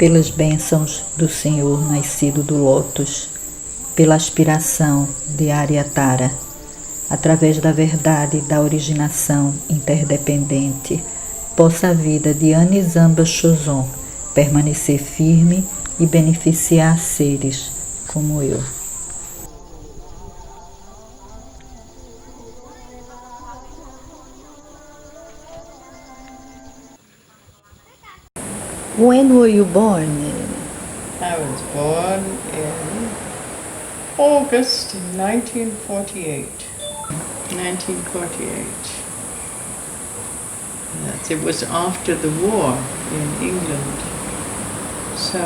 pelas bênçãos do Senhor nascido do lótus, pela aspiração de Aryatara, através da verdade da originação interdependente, possa a vida de Ani Zamba Chözom permanecer firme e beneficiar seres como eu. When were you born? I was born in August 1948. 1948. Yes, it was after the war in England. So.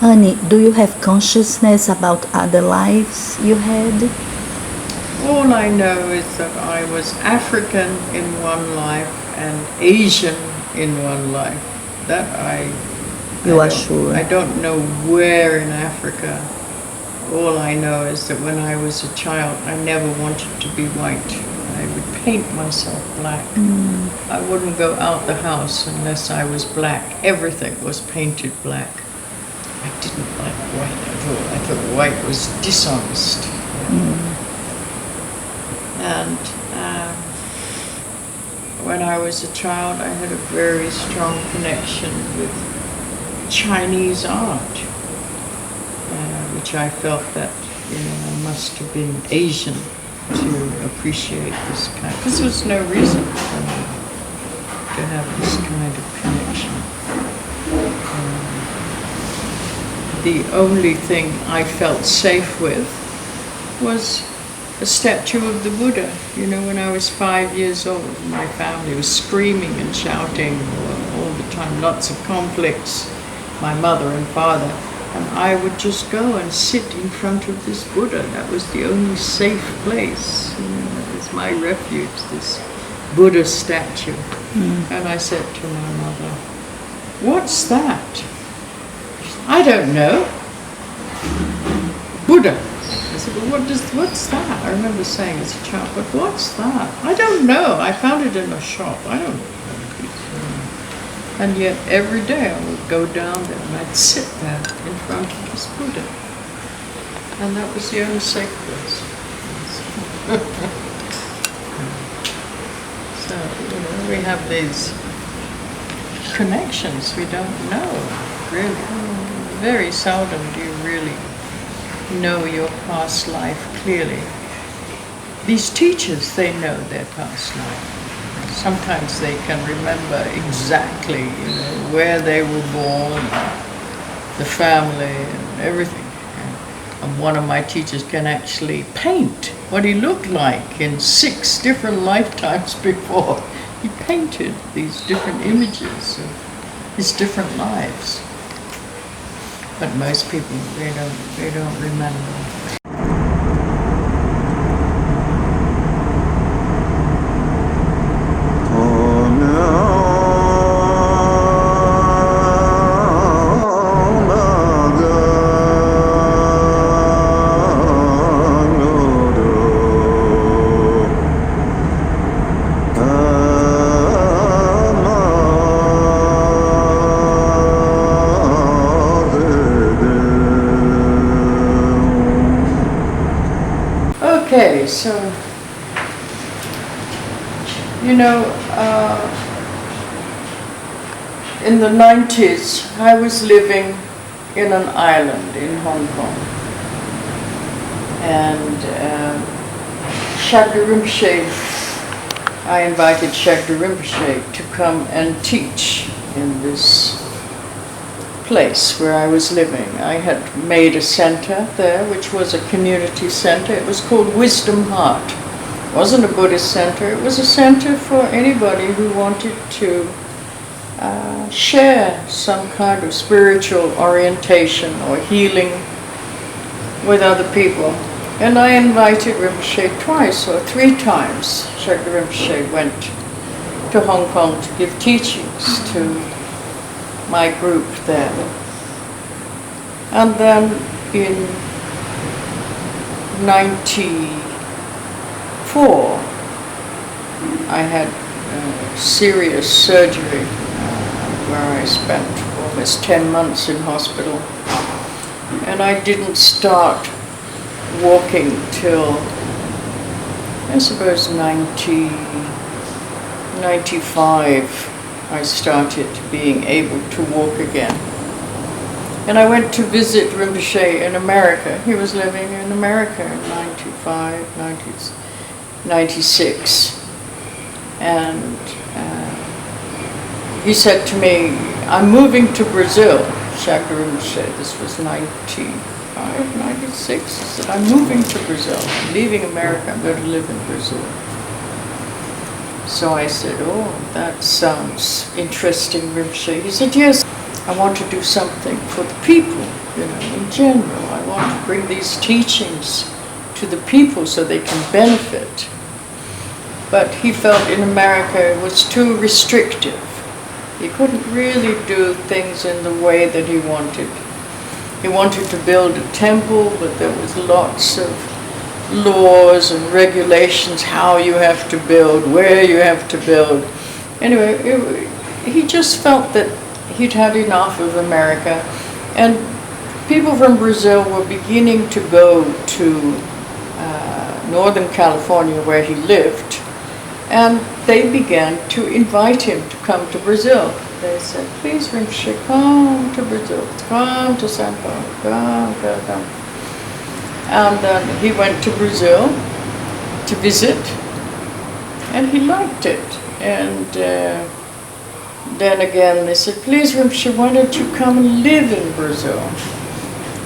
Ani, do you have consciousness about other lives you had? All I know is that I was African in one life and Asian in one life. That You are sure? I don't know where in Africa. All I know is that when I was a child, I never wanted to be white. I would paint myself black. I wouldn't go out the house unless I was black. Everything was painted black. I didn't like white at all. I thought white was dishonest. And when I was a child, I had a very strong connection with Chinese art, which I felt that I must have been Asian to appreciate this kind. Because there was no reason for me to have this kind of connection. The only thing I felt safe with was a statue of the Buddha. When I was 5 years old, my family was screaming and shouting all the time, lots of conflicts, my mother and father, and I would just go and sit in front of this Buddha. That was the only safe place. That was my refuge, this Buddha statue. And I said to my mother, "What's that?" She said, "I don't know. Buddha." I said, "Well, what's that?" I remember saying as a child, "But what's that?" "I don't know. I found it in a shop. I don't know." And yet every day I would go down there and I'd sit there in front of this Buddha. And that was the only safe place. So, we have these connections we don't know, really. Very seldom do you really know your past life clearly. These teachers, they know their past life. Sometimes they can remember exactly, where they were born, the family, and everything. And one of my teachers can actually paint what he looked like in 6 different lifetimes before. He painted these different images of his different lives. But most people, they don't remember. Okay, so, in the 90s, I was living in an island in Hong Kong. And Chagdud Riponche, I invited Chagdud Riponche to come and teach in this place where I was living. I had made a center there, which was a community center. It was called Wisdom Heart. It wasn't a Buddhist center. It was a center for anybody who wanted to share some kind of spiritual orientation or healing with other people. And I invited Rinpoche twice or 3 times. Chagdud Riponche went to Hong Kong to give teachings to my group there. And then in 94, I had serious surgery where I spent for almost 10 months in hospital. And I didn't start walking till, I suppose, 95. I started being able to walk again. And I went to visit Rinpoche in America. He was living in America in 95, 96. And he said to me, I'm moving to Brazil, Chagdud Riponche. This was 95, 96. He said, I'm moving to Brazil. I'm leaving America. I'm going to live in Brazil. So I said, oh, that sounds interesting, Rinpoche. He said, yes, I want to do something for the people, in general. I want to bring these teachings to the people so they can benefit. But he felt in America it was too restrictive. He couldn't really do things in the way that he wanted. He wanted to build a temple, but there was lots of laws and regulations, how you have to build, where you have to build. Anyway, he just felt that he'd had enough of America. And people from Brazil were beginning to go to Northern California, where he lived, and they began to invite him to come to Brazil. They said, please, Rinpoche, come to Brazil, come to São Paulo, come. And then he went to Brazil to visit, and he liked it. And then again they said, please, Rinpoche, why don't you come and live in Brazil?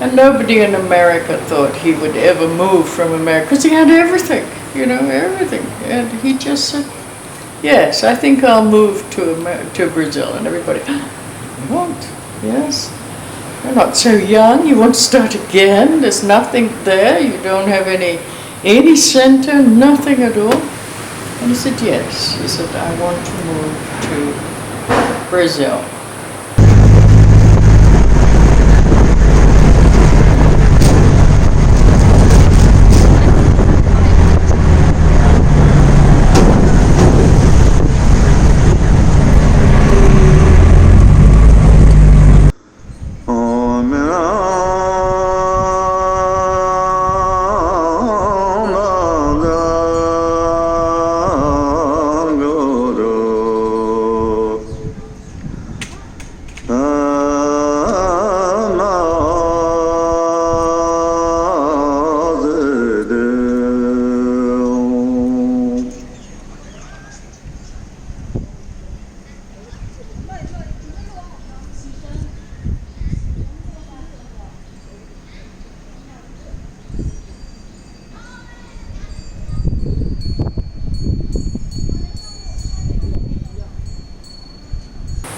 And nobody in America thought he would ever move from America, because he had everything, everything. And he just said, yes, I think I'll move to Brazil. And everybody, you won't? Yes. You're not so young, you want to start again, there's nothing there, you don't have any center, nothing at all. And he said, yes. He said, I want to move to Brazil.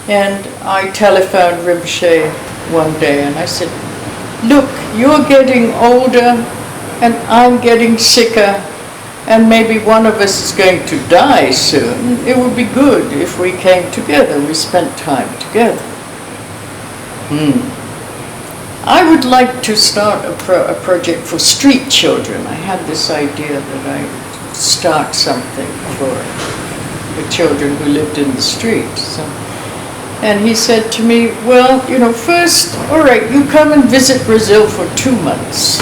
And I telephoned Rinpoche one day and I said, look, you're getting older and I'm getting sicker and maybe one of us is going to die soon. It would be good if we came together, we spent time together. I would like to start a project for street children. I had this idea that I would start something for the children who lived in the street. And he said to me, well, first, all right, you come and visit Brazil for 2 months.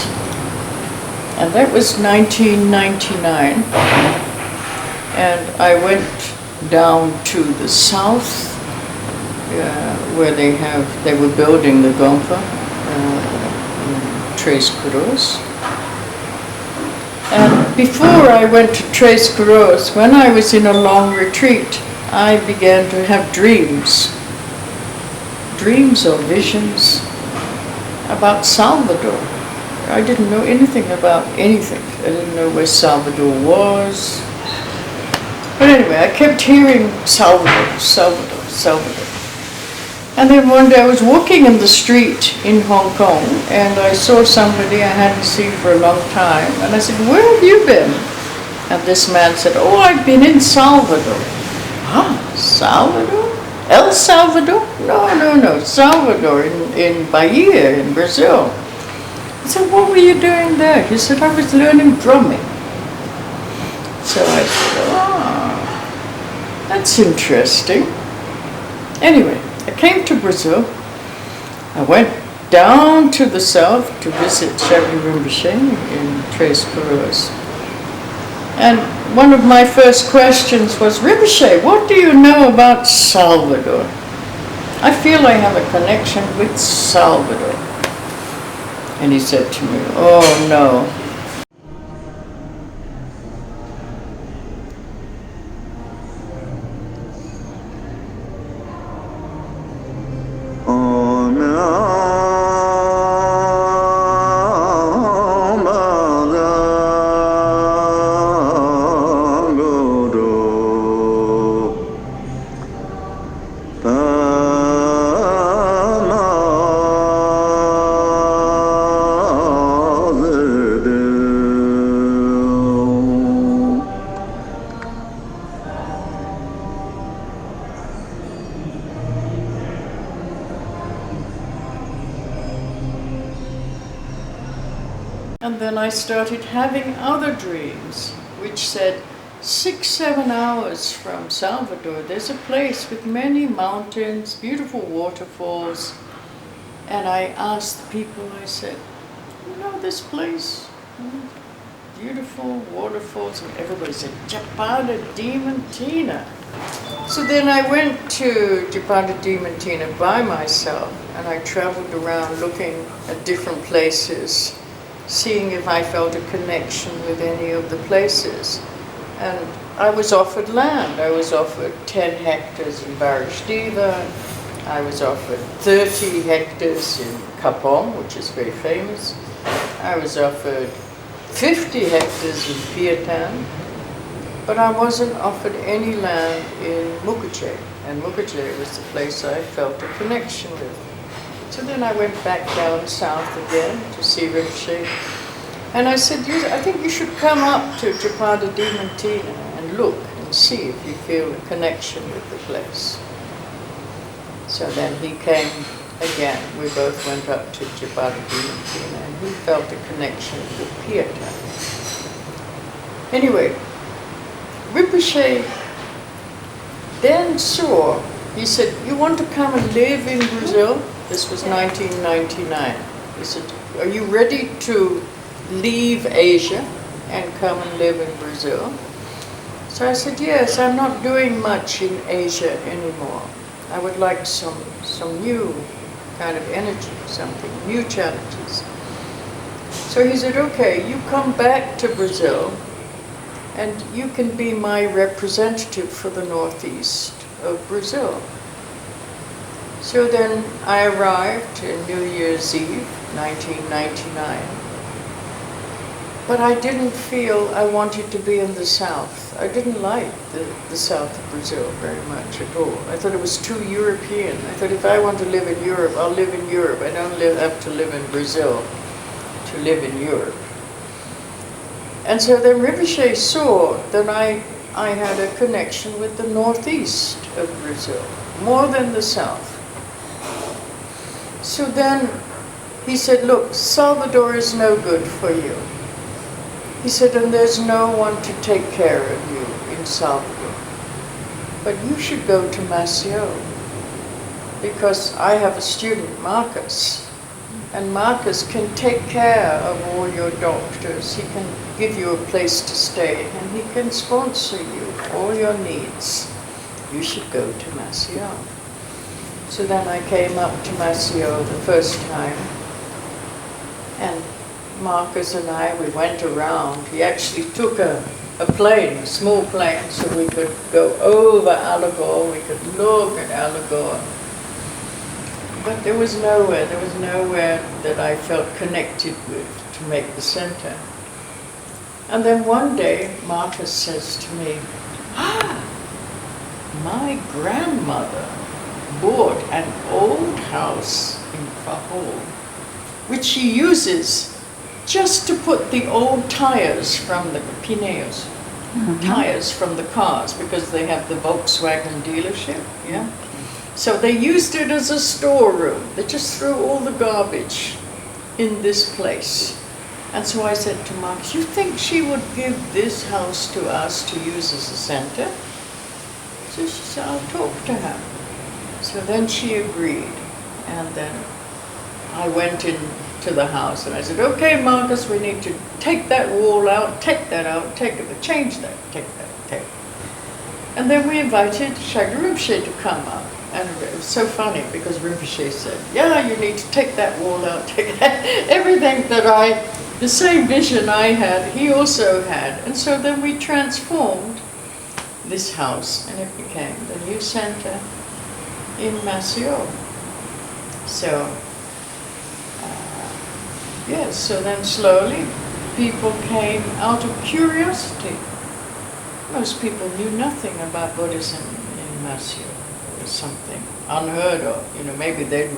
And that was 1999. And I went down to the south, where they were building the Gompa, Três Coroas. And before I went to Três Coroas, when I was in a long retreat, I began to have dreams or visions about Salvador. I didn't know anything about anything. I didn't know where Salvador was. But anyway, I kept hearing Salvador, Salvador, Salvador. And then one day I was walking in the street in Hong Kong and I saw somebody I hadn't seen for a long time. And I said, where have you been? And this man said, oh, I've been in Salvador. Ah, Salvador? El Salvador? No, Salvador in Bahia, in Brazil. I said, what were you doing there? He said, I was learning drumming. So I said, that's interesting. Anyway, I came to Brazil I went down to the south to visit Chagdud Riponche in Tres Coroas. And one of my first questions was, Rinpoche, what do you know about Salvador? I feel I have a connection with Salvador. And he said to me, oh no. And then I started having other dreams, which said 6-7 hours from Salvador, there's a place with many mountains, beautiful waterfalls. And I asked the people, I said, you know this place? Beautiful waterfalls. And everybody said, Chapada Diamantina. So then I went to Chapada Diamantina by myself, and I traveled around looking at different places, seeing if I felt a connection with any of the places. And I was offered land. I was offered 10 hectares in Barashdeva. I was offered 30 hectares in Kapong, which is very famous. I was offered 50 hectares in Piatan. But I wasn't offered any land in Mukache. And Mukache was the place I felt a connection with. So then I went back down south again to see Rinpoche. And I said, I think you should come up to Chapada Diamantina and look and see if you feel a connection with the place. So then he came again. We both went up to Chapada Diamantina and he felt a connection with Pieta. Anyway, Rinpoche then saw, he said, you want to come and live in Brazil? This was 1999. He said, are you ready to leave Asia and come and live in Brazil? So I said, yes, I'm not doing much in Asia anymore. I would like some new kind of energy, something, new challenges. So he said, okay, you come back to Brazil and you can be my representative for the northeast of Brazil. So then I arrived in New Year's Eve, 1999. But I didn't feel I wanted to be in the south. I didn't like the south of Brazil very much at all. I thought it was too European. I thought if I want to live in Europe, I'll live in Europe. I don't have to live in Brazil to live in Europe. And so then Rinpoche saw that I had a connection with the northeast of Brazil, more than the south. So then he said, look, Salvador is no good for you. He said, and there's no one to take care of you in Salvador. But you should go to Maceió, because I have a student, Marcus, and Marcus can take care of all your doctors. He can give you a place to stay, and he can sponsor you, all your needs. You should go to Maceió. So then I came up to Maceió the first time, and Marcus and I, we went around. He actually took a plane, a small plane, so we could go over Alagor, we could look at Alagor. But there was nowhere that I felt connected with to make the center. And then one day, Marcus says to me, my grandmother bought an old house in Pahol, which she uses just to put the old tires from the pneus, tires from the cars, because they have the Volkswagen dealership, yeah? So they used it as a storeroom. They just threw all the garbage in this place. And so I said to Marcus, you think she would give this house to us to use as a center? So she said, I'll talk to her. So then she agreed, and then I went into the house and I said, okay, Marcus, we need to take that wall out, take that out, change that, take that, take. And then we invited Chagdud Riponche to come up. And it was so funny because Rinpoche said, yeah, you need to take that wall out, take that. Everything that the same vision I had, he also had. And so then we transformed this house and it became the new center in Maceió. So, yes, so then slowly people came out of curiosity. Most people knew nothing about Buddhism in Maceió. It was something unheard of. You know, maybe they'd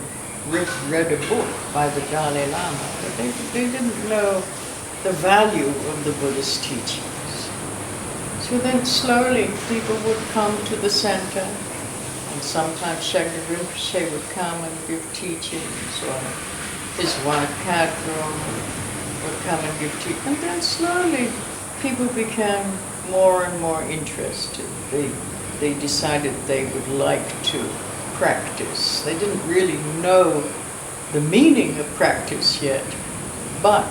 read a book by the Dalai Lama, but they didn't know the value of the Buddhist teachings. So then slowly people would come to the center, and sometimes Chagdud Riponche would come and give teachings, or his wife Kadron would come and give teachings. And then slowly people became more and more interested. They decided they would like to practice. They didn't really know the meaning of practice yet, but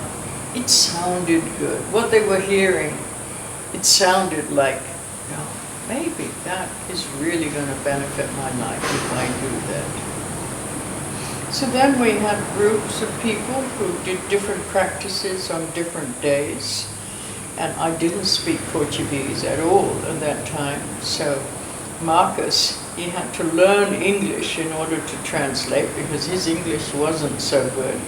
it sounded good. What they were hearing, it sounded like, oh, maybe that is really going to benefit my life if I do that. So then we had groups of people who did different practices on different days. And I didn't speak Portuguese at all at that time, so Marcus, he had to learn English in order to translate because his English wasn't so good.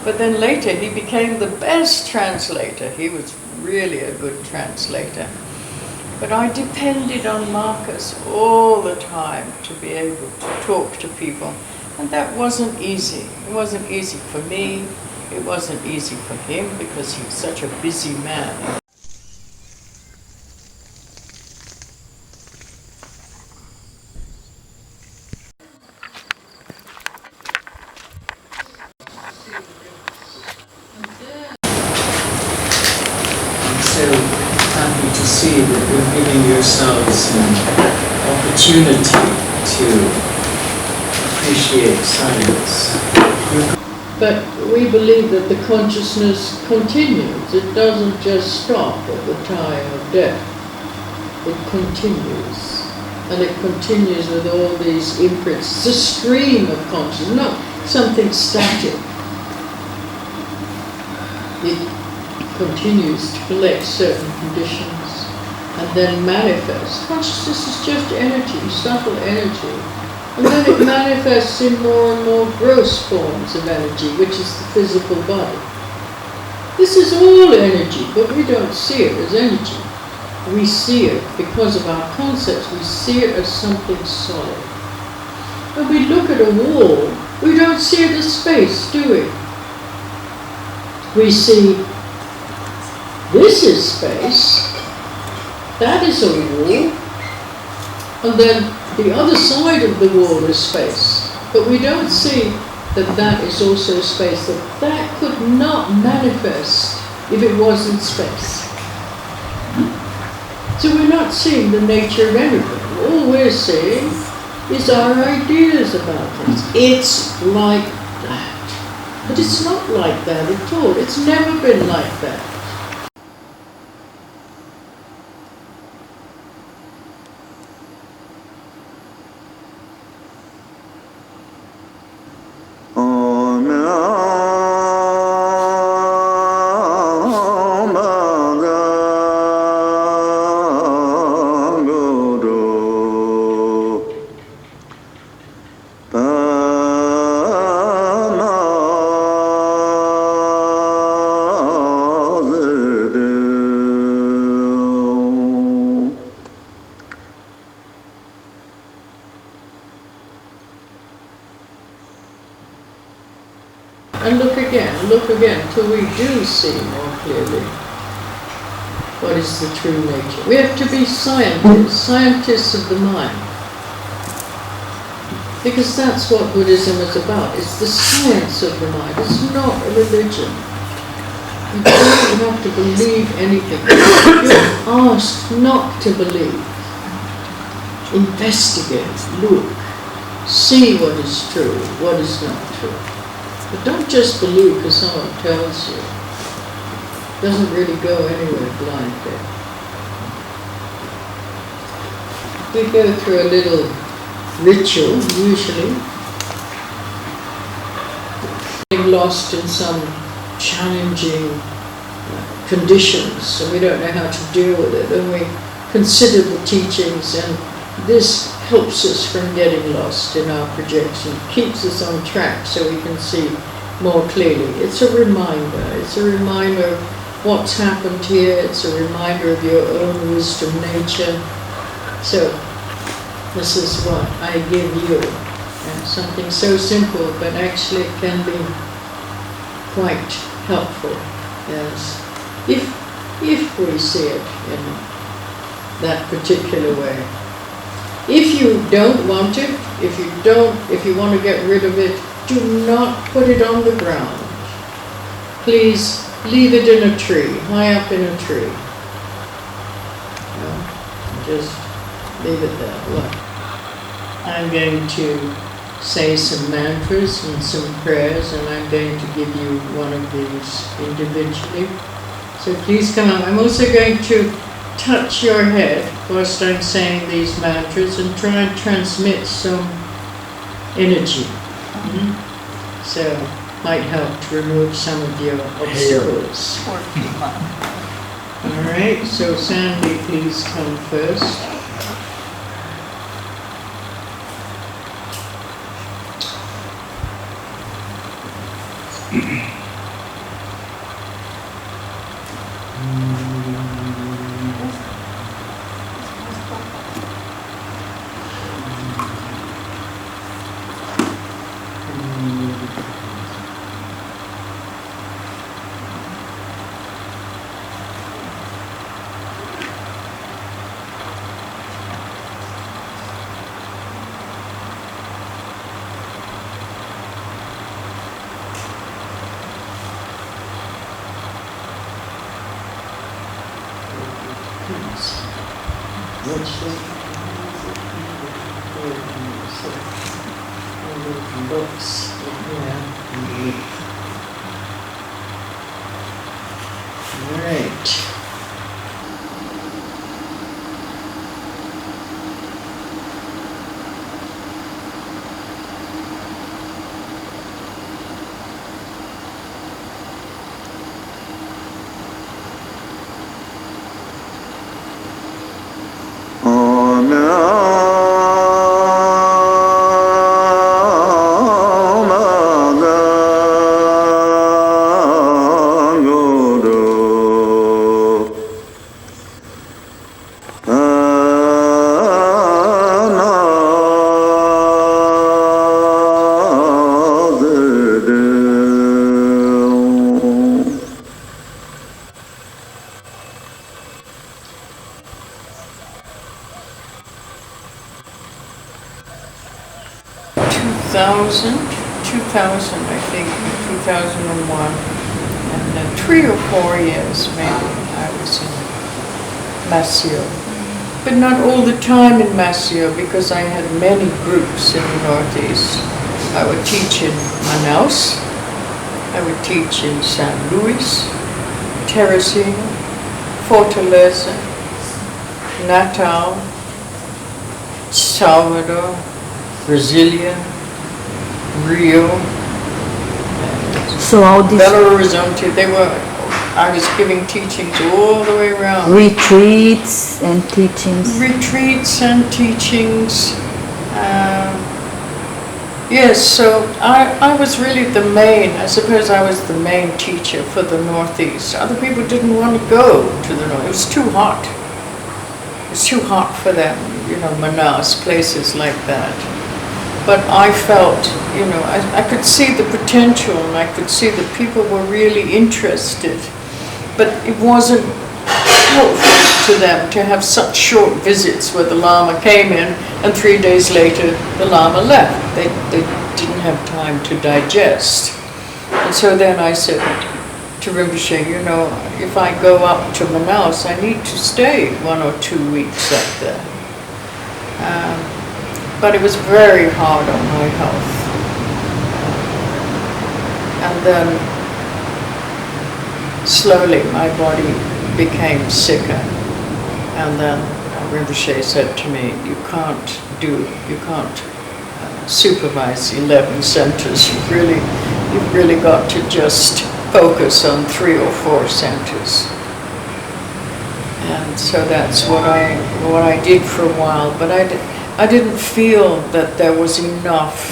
But then later he became the best translator. He was really a good translator. But I depended on Marcus all the time to be able to talk to people. And that wasn't easy. It wasn't easy for me. It wasn't easy for him because he was such a busy man. Happy to see that you're giving yourselves an opportunity to appreciate silence. But we believe that the consciousness continues. It doesn't just stop at the time of death. It continues. And it continues with all these imprints. It's a stream of consciousness, not something static. It continues to collect certain conditions and then manifests. Consciousness is just energy, subtle energy. And then it manifests in more and more gross forms of energy, which is the physical body. This is all energy, but we don't see it as energy. We see it, because of our concepts, we see it as something solid. When we look at a wall, we don't see it as space, do we? We see this is space, that is a wall, and then the other side of the wall is space. But we don't see that that is also space, that could not manifest if it wasn't space. So we're not seeing the nature of anything. All we're seeing is our ideas about things. It's like that. But it's not like that at all. It's never been like that. And look again, till we do see more clearly what is the true nature. We have to be scientists of the mind. Because that's what Buddhism is about. It's the science of the mind. It's not a religion. You don't have to believe anything. You're asked not to believe. Investigate, look, see what is true, what is not true. But don't just believe because someone tells you. It doesn't really go anywhere blindly. We go through a little ritual, usually. Being lost in some challenging conditions, so we don't know how to deal with it, and we consider the teachings, and this helps us from getting lost in our projection, keeps us on track so we can see more clearly. It's a reminder. It's a reminder of what's happened here. It's a reminder of your own wisdom nature. So this is what I give you. And something so simple, but actually it can be quite helpful. Yes, if we see it in that particular way. If you don't want it, if you want to get rid of it, do not put it on the ground. Please leave it in a tree, high up in a tree. No, just leave it there. Look. I'm going to say some mantras and some prayers, and I'm going to give you one of these individually. So please come up. I'm also going to touch your head whilst I'm saying these mantras and try and transmit some energy. So might help to remove some of your obstacles. Alright, so Sandy, please come first. Books. All right. I think, 2001, and 3 or 4 years maybe I was in Maceió. But not all the time in Maceió, because I had many groups in the Northeast. I would teach in Manaus, I would teach in San Luis, Teresina, Fortaleza, Natal, Salvador, Brasilia, Rio, So all these Belo Horizonte. I was giving teachings all the way around. retreats and teachings. Retreats and teachings. Yes, so I was really I suppose I was the main teacher for the Northeast. Other people didn't want to go to the North. It was too hot. It was too hot for them, Manaus, places like that. But I felt, I could see the potential, and I could see that people were really interested. But it wasn't helpful to them to have such short visits where the Lama came in and 3 days later the Lama left. They didn't have time to digest. And so then I said to Rinpoche, if I go up to Manaus, I need to stay 1 or 2 weeks up there. But it was very hard on my health. And then slowly my body became sicker. And then Rinpoche said to me, you can't supervise 11 centers. You've really got to just focus on 3 or 4 centers. And so that's what I did for a while. But I didn't feel that there was enough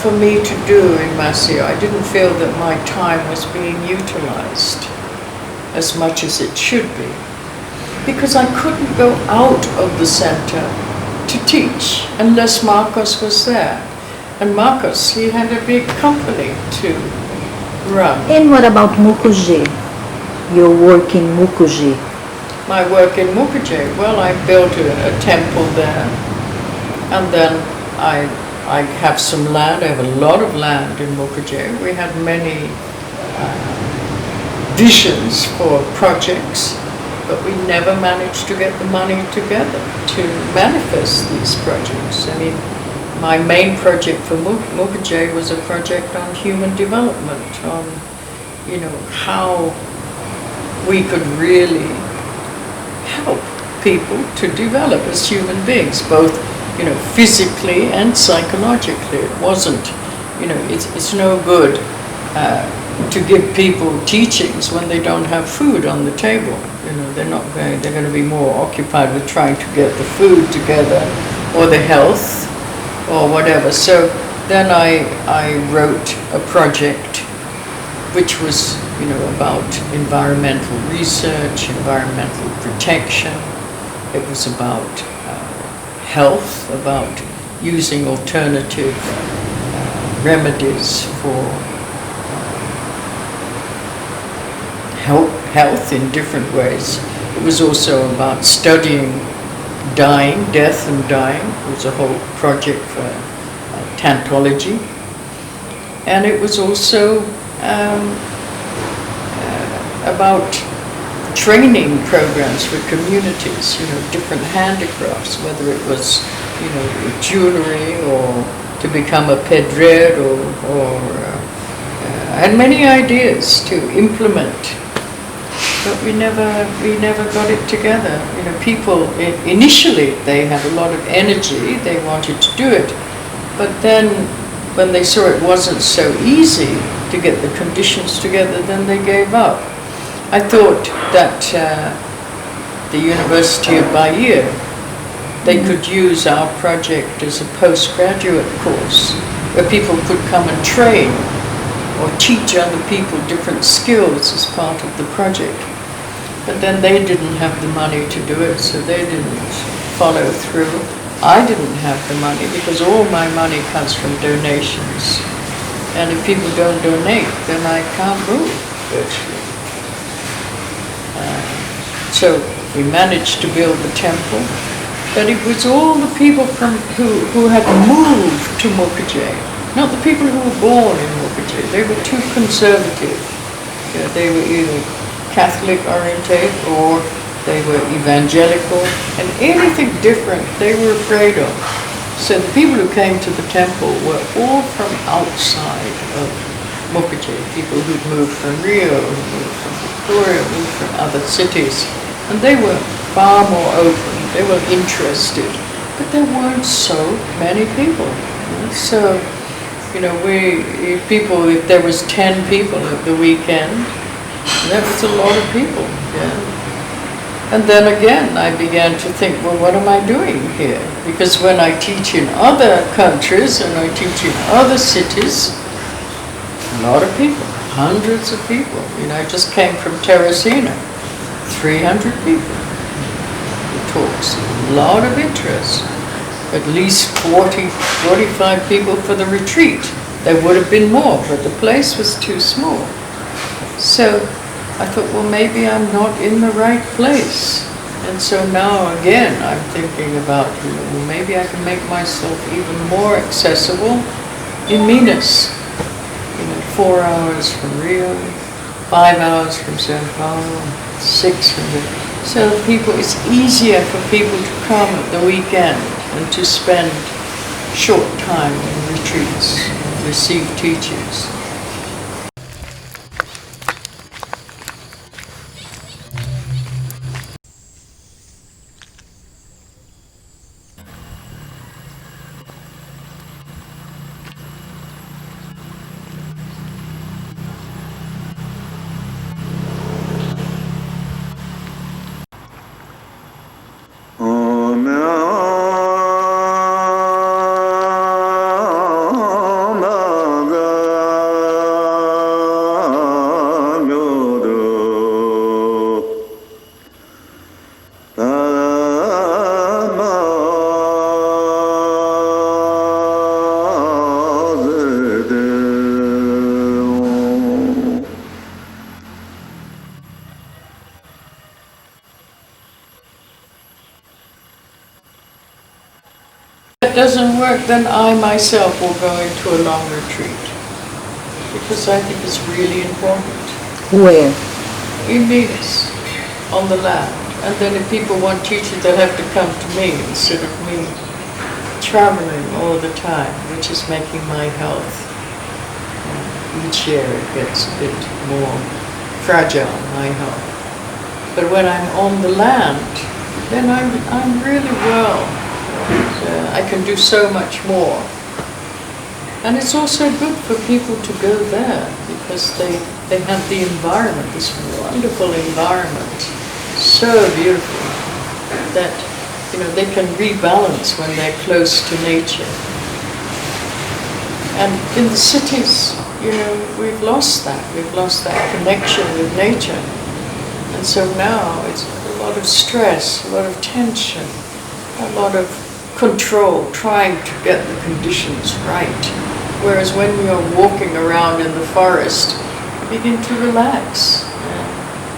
for me to do in Maceió. I didn't feel that my time was being utilized as much as it should be, because I couldn't go out of the center to teach unless Marcos was there. And Marcos, he had a big company to run. And what about Mucugê? Your work in Mucugê? My work in Mucugê, well, I built a temple there, and then I have some land. I have a lot of land in Mucugê. We had many visions for projects, but we never managed to get the money together to manifest these projects. I mean, my main project for Mucugê was a project on human development, on, you know, how we could really help people to develop as human beings, both, you know, physically and psychologically. It wasn't, you know, it's no good to give people teachings when they don't have food on the table. You know, they're going to be more occupied with trying to get the food together, or the health, or whatever. So then I wrote a project which was, you know, about environmental research, environmental protection. It was about health, about using alternative remedies for health in different ways. It was also about studying dying, death and dying. It was a whole project for tantology. And it was also about training programs for communities, you know, different handicrafts, whether it was, you know, jewelry or to become a pedreiro, or I had many ideas to implement, but we never got it together. You know, people initially they had a lot of energy, they wanted to do it, but then when they saw it wasn't so easy to get the conditions together, then they gave up. I thought that the University of Bahia, they could use our project as a postgraduate course where people could come and train or teach other people different skills as part of the project. But then they didn't have the money to do it, so they didn't follow through. I didn't have the money because all my money comes from donations. And if people don't donate, then I can't move, virtually. So we managed to build the temple, but it was all the people who had moved to Mucugê, not the people who were born in Mucugê. They were too conservative. You know, they were either Catholic oriented or they were evangelical, and anything different they were afraid of. So the people who came to the temple were all from outside of Mucugê, people who'd moved from Rio, who moved from Victoria, moved from other cities, and they were far more open, they were interested, but there weren't so many people. So, you know, if there was 10 people at the weekend, that was a lot of people, yeah. And then again, I began to think, well, what am I doing here? Because when I teach in other countries and I teach in other cities, a lot of people, hundreds of people. You know, I just came from Teresina, 300 people. The talks, a lot of interest. At least 40, 45 people for the retreat. There would have been more, but the place was too small. So I thought, well, maybe I'm not in the right place. And so now again, I'm thinking about, you know, well, maybe I can make myself even more accessible in Minas. You know, 4 hours from Rio, 5 hours from São Paulo, 6 from the... So people, it's easier for people to come at the weekend and to spend short time in retreats, receive teachings. Doesn't work, then I myself will go into a long retreat, because I think it's really important. Where? In Venus, on the land. And then if people want teachers, they'll have to come to me instead of me traveling all the time, which is making my health, each year it gets a bit more fragile, my health. But when I'm on the land, then I'm really well. I can do so much more. And it's also good for people to go there because they have the environment, this wonderful environment, so beautiful that they can rebalance when they're close to nature. And in the cities, we've lost that. We've lost that connection with nature. And so now it's a lot of stress, a lot of tension, a lot of control, trying to get the conditions right. Whereas when you're walking around in the forest, you begin to relax.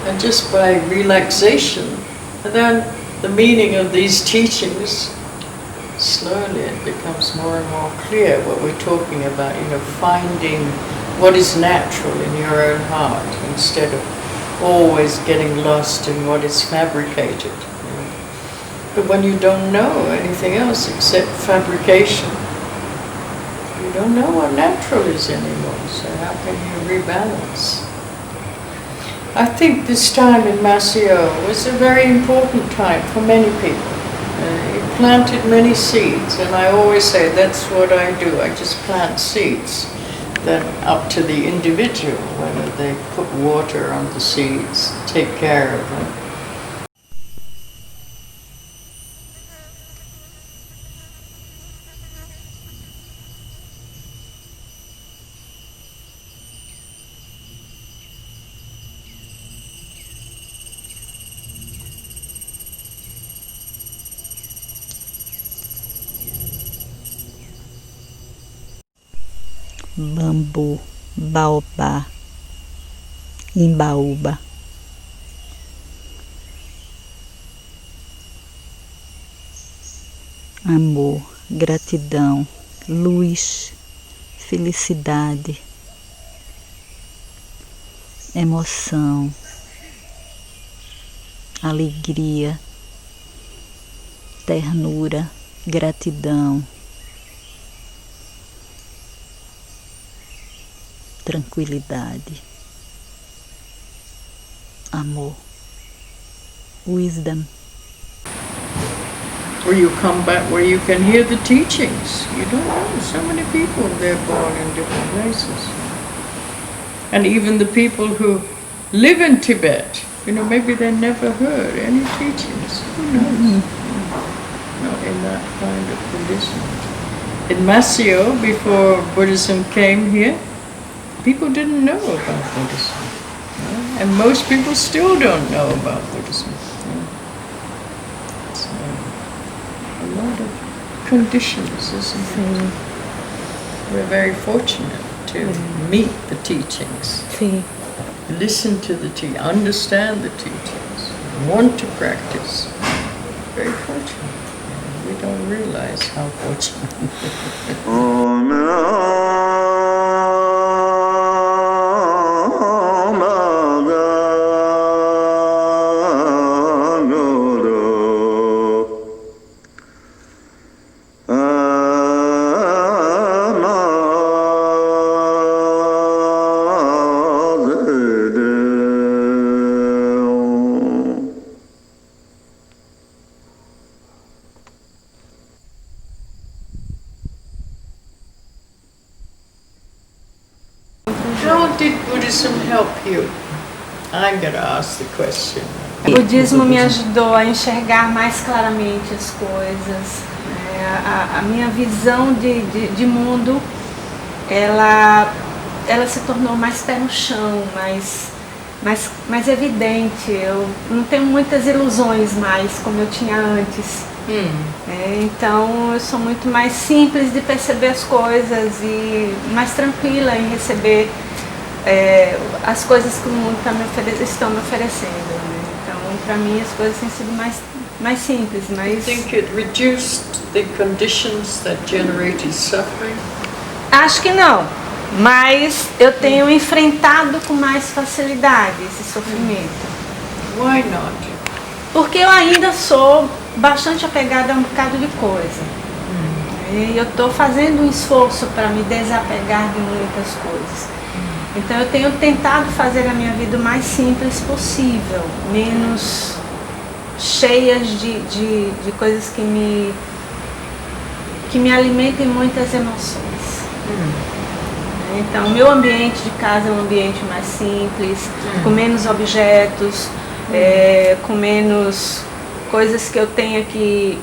And just by relaxation, and then the meaning of these teachings, slowly it becomes more and more clear what we're talking about, finding what is natural in your own heart instead of always getting lost in what is fabricated. But when you don't know anything else except fabrication, you don't know what natural is anymore, so how can you rebalance? I think this time in Maceió was a very important time for many people. It planted many seeds, and I always say that's what I do, I just plant seeds. Then up to the individual, whether they put water on the seeds, take care of them. Bambu, baobá, imbaúba. Amor, gratidão, luz, felicidade, emoção, alegria, ternura, gratidão, tranquilidade, amor, wisdom. Or you come back where you can hear the teachings. You don't know, so many people, they're born in different places. And even the people who live in Tibet, maybe they never heard any teachings. Who knows? Not in that kind of condition. In Maceió, before Buddhism came here, people didn't know about Buddhism. And most people still don't know about Buddhism. It's a lot of conditions, isn't it? We're very fortunate to meet the teachings, listen to the teachings, understand the teachings, want to practice. Very fortunate. We don't realize how fortunate. I'm going to ask the question. O budismo me ajudou a enxergar mais claramente as coisas. A minha visão de mundo, ela se tornou mais pé no chão, mais evidente. Eu não tenho muitas ilusões mais como eu tinha antes. Então eu sou muito mais simples de perceber as coisas e mais tranquila em receber as coisas que o mundo estão me oferecendo. Né? Então para mim as coisas têm sido mais simples. You think it reduced the conditions that generated suffering? Acho que não, mas eu tenho enfrentado com mais facilidade esse sofrimento. Why not? Porque eu ainda sou bastante apegada a um bocado de coisa. E eu estou fazendo um esforço para me desapegar de muitas coisas. Então eu tenho tentado fazer a minha vida o mais simples possível, menos cheias de coisas que me alimentem muitas emoções. Então meu ambiente de casa é um ambiente mais simples, com menos objetos, com menos coisas que eu tenha que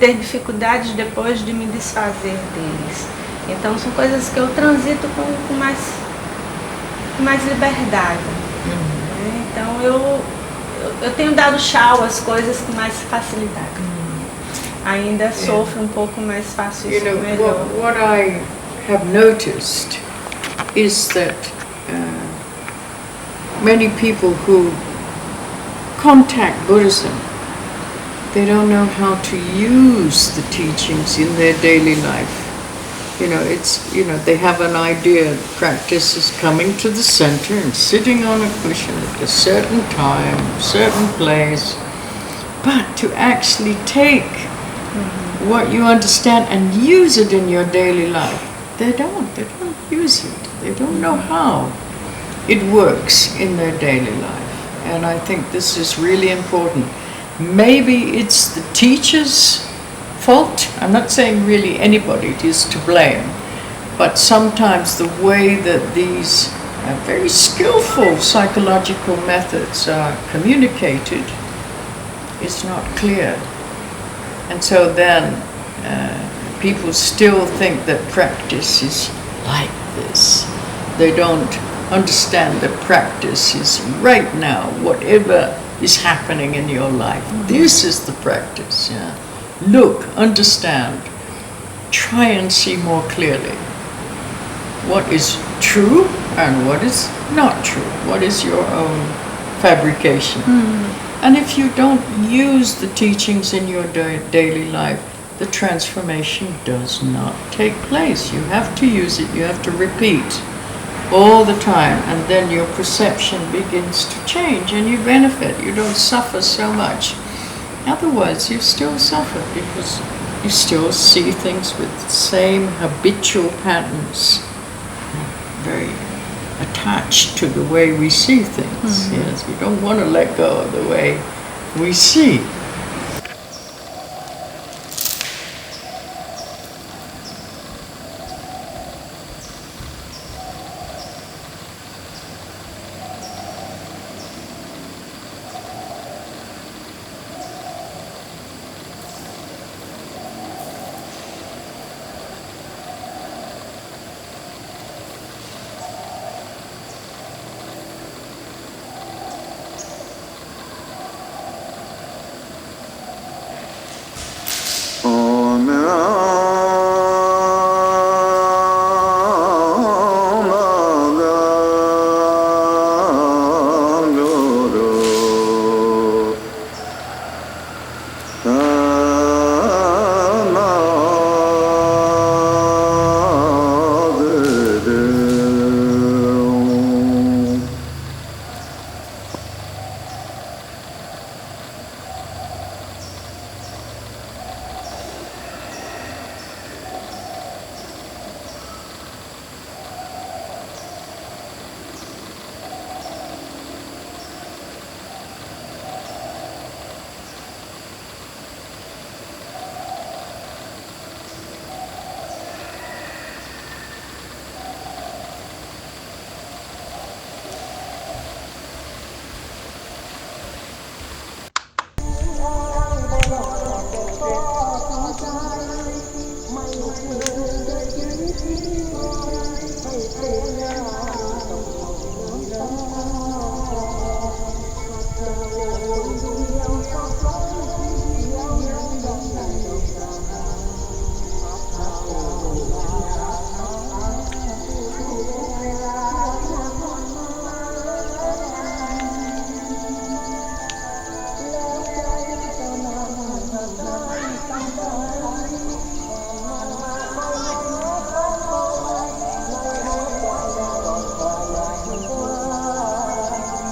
ter dificuldades depois de me desfazer deles. Então são coisas que eu transito com mais liberdade. Então eu tenho dado tchau às coisas com mais facilidade. Ainda sofro um pouco mais fácil isso. You know, what I have noticed is that many people who contact Buddhism, they don't know how to use the teachings in their daily life. They have an idea practice is coming to the center and sitting on a cushion at a certain time, certain place. But to actually take what you understand and use it in your daily life, they don't use it. They don't know how it works in their daily life. And I think this is really important. Maybe it's the teacher's fault. I'm not saying really anybody is to blame, but sometimes the way that these very skillful psychological methods are communicated is not clear. And so then people still think that practice is like this. They don't understand that practice is right now, whatever is happening in your life. This is the practice. Yeah. Look, understand, try and see more clearly what is true and what is not true. What is your own fabrication? And if you don't use the teachings in your daily life, the transformation does not take place. You have to use it, you have to repeat all the time, and then your perception begins to change and you benefit. You don't suffer so much. Otherwise you still suffer because you still see things with the same habitual patterns, very attached to the way we see things. Yes, we don't want to let go of the way we see. Thank you.